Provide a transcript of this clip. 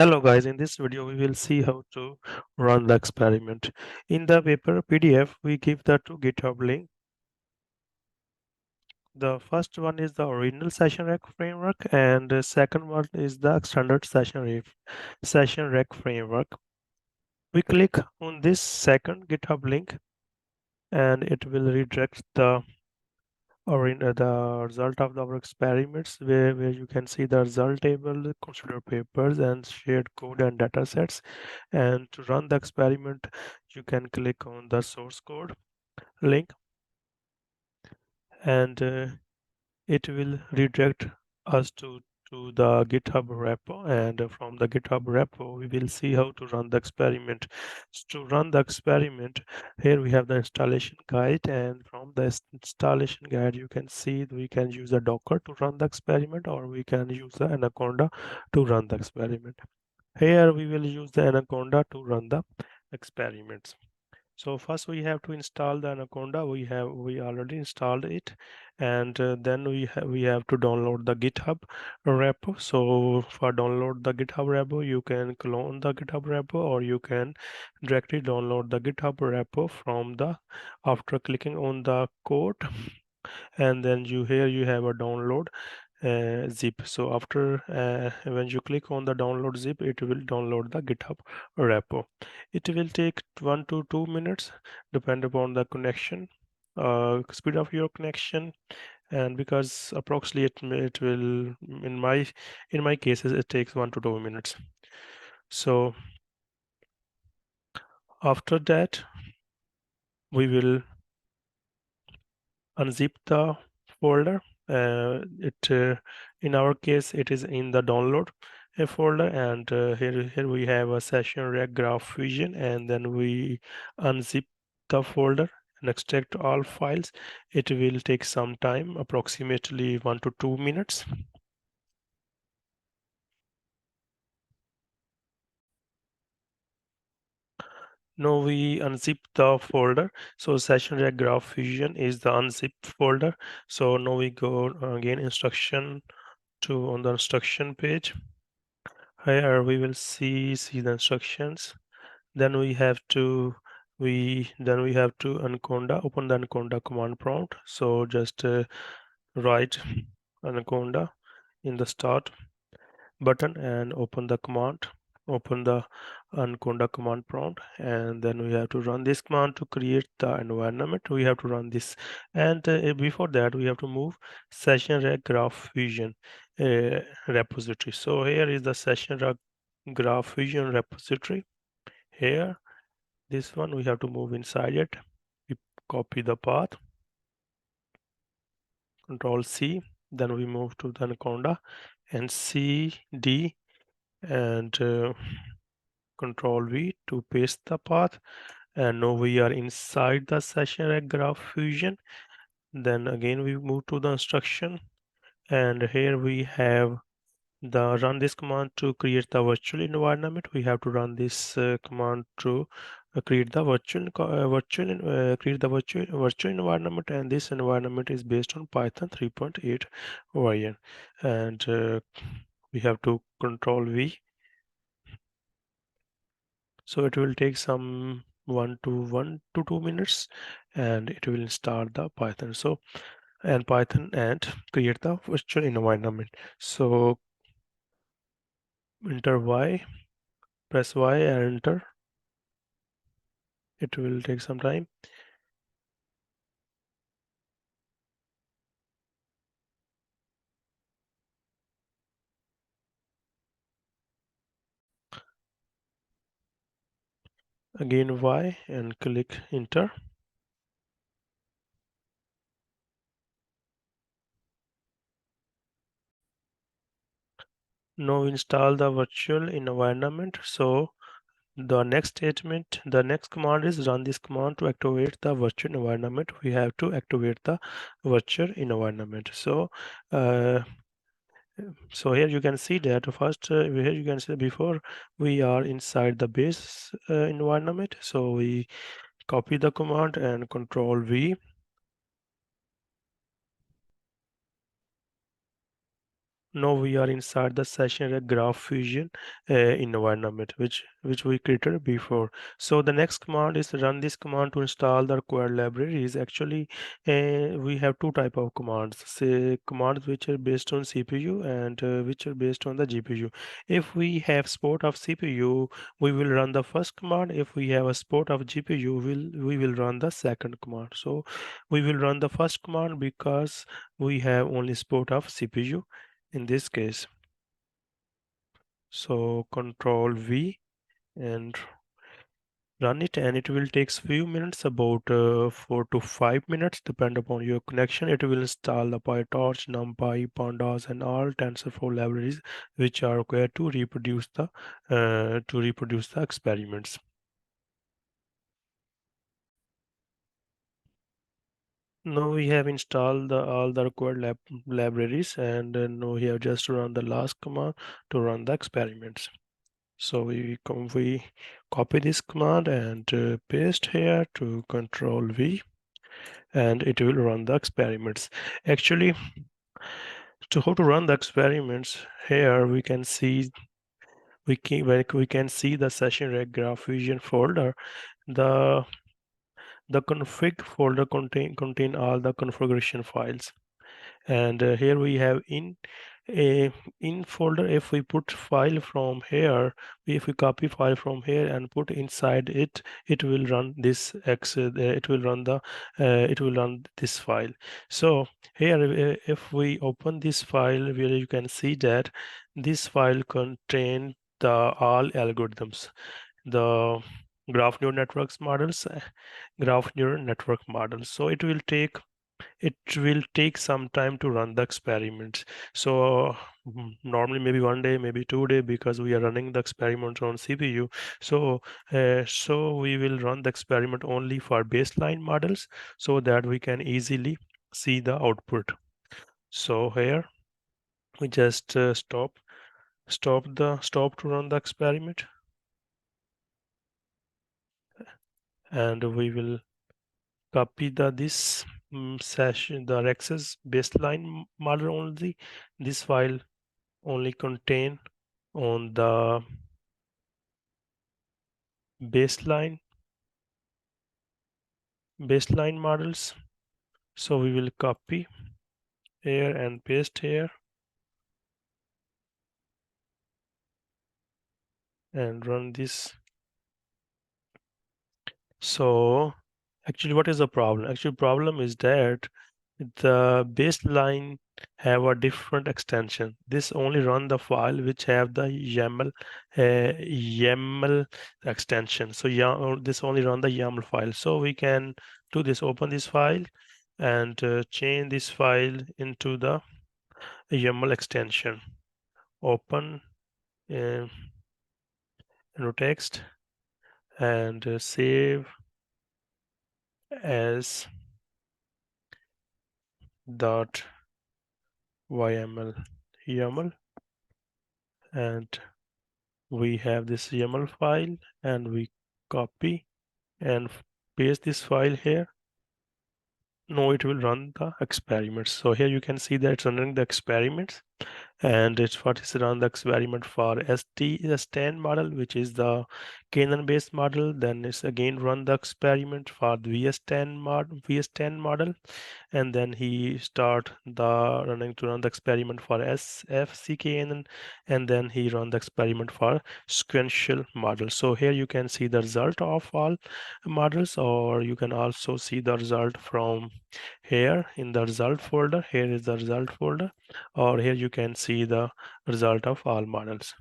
Hello guys, in this video we will see how to run the experiment. In the paper PDF we give the two GitHub link. The first one is the original session rec framework and the second one is the standard session rec framework. We click on this second GitHub link and it will redirect the result of our experiments where you can see the result table, consider papers and shared code and data sets. And to run the experiment, you can click on the source code link and it will redirect us to the GitHub repo, and from the GitHub repo we will see how to run the experiment. To run the experiment, here we have the installation guide, and from the installation guide you can see we can use a Docker to run the experiment, or we can use the Anaconda to run the experiment. Here we will use the Anaconda to run the experiments. So first we have to install the Anaconda. We already installed it, and then we have to download the GitHub repo. So for download the GitHub repo, you can clone the GitHub repo, or you can directly download the GitHub repo from the after clicking on the code, and then you have a download zip. So after when you click on the download zip, it will download the GitHub repo. It will take 1 to 2 minutes, depend upon the connection, speed of your connection, and because approximately it will in my cases it takes 1 to 2 minutes. So after that we will unzip the folder. It in our case it is in the download folder, and here we have a session rec graph fusion, and then we unzip the folder and extract all files. It will take some time, approximately 1 to 2 minutes. Now we unzip the folder. So session rec graph fusion is the unzip folder. So now we go again instruction to on the instruction page. Here we will see the instructions. Then we have to Anaconda, open the Anaconda command prompt. So just write Anaconda in the start button and open the command. Open the Anaconda command prompt, and then we have to run this command to create the environment. We have to run this, and before that we have to move session rec graph fusion repository. So here is the session rec graph fusion repository. Here, this one we have to move inside it. We copy the path, Control C, then we move to the Anaconda and C D and Control V to paste the path. And now we are inside the session rec graph fusion. Then again we move to the instruction, and here we have the run this command to create the virtual environment. We have to run this command to create the virtual environment, and this environment is based on Python 3.8 version, and we have to Control V. So it will take some 1 to 2 minutes, and it will start the Python. So and Python and create the virtual environment. So enter Y, press Y and enter. It will take some time. Again Y and click enter. Now install the virtual environment. So the next statement, the next command is run this command to activate the virtual environment. We have to activate the virtual environment. Uh, so here you can see that first here you can see before we are inside the base environment. So we copy the command and Control V. Now we are inside the session at Graph Fusion environment, which we created before. So the next command is run this command to install the required libraries. Actually, we have two type of commands. Say commands which are based on CPU and which are based on the GPU. If we have support of CPU, we will run the first command. If we have a support of GPU, we will run the second command. So we will run the first command because we have only support of CPU in this case. So control V and run it, and it will take few minutes, about 4 to 5 minutes depend upon your connection. It will install the PyTorch, NumPy, Pandas and all TensorFlow libraries which are required to reproduce the experiments. Now we have installed all the required libraries, and now we have just run the last command to run the experiments. So we copy this command and paste here to control V, and it will run the experiments. Actually, to how to run the experiments, here we can see we can see the session reg graph fusion folder. The the config folder contain all the configuration files, and here we have a in folder. If we put file from here, if we copy file from here and put inside it, it will run this it will run this file. So here if we open this file, where you can see that this file contain the all algorithms, the graph neural network models. So it will take some time to run the experiments. So normally maybe 1 day, maybe 2 day, because we are running the experiment on CPU. So we will run the experiment only for baseline models so that we can easily see the output. So here we just stop to run the experiment, and we will copy this session, the Rex's baseline model only. This file only contain on the baseline models. So we will copy here and paste here and run this. So actually, what is the problem? Actually, problem is that the baseline have a different extension. This only run the file which have the YAML extension. So yeah, this only run the YAML file. So we can do this, open this file and change this file into the YAML extension. Open uh, into text and save as dot YAML YAML, and we have this YAML file, and we copy and paste this file here. Now it will run the experiments. So here you can see that it's running the experiments, and it's what is run the experiment for S10 model, which is the Canaan based model. Then it's again run the experiment for the VS10 model, and then he start the running to run the experiment for SFCKNN, and then he run the experiment for sequential model. So here you can see the result of all models, or you can also see the result from here in the result folder. Here is the result folder, or here you can see the result of all models.